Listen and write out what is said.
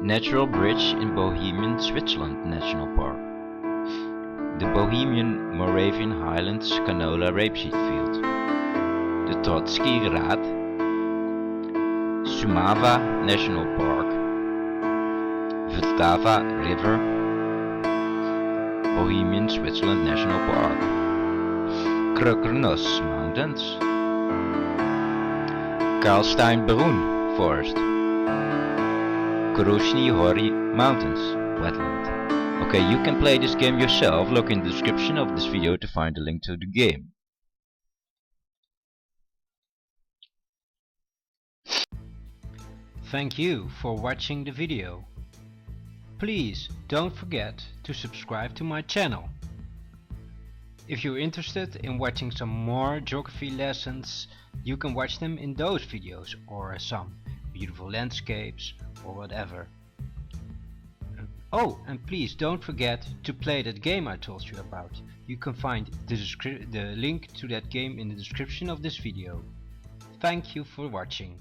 Natural Bridge in Bohemian Switzerland National Park. The Bohemian Moravian Highlands Canola Rapeseed Field. The Trotsky Raad. Sumava National Park. Vltava River. Bohemian Switzerland National Park. Krökernos Mountains. Karlstein-Berun Forest. Krusny Hory Mountains Wetland. Okay, you can play this game yourself. Look in the description of this video to find the link to the game. Thank you for watching the video. Please don't forget to subscribe to my channel. If you're interested in watching some more geography lessons, you can watch them in those videos, or some beautiful landscapes or whatever. Oh, and please don't forget to play that game I told you about. You can find the link to that game in the description of this video. Thank you for watching.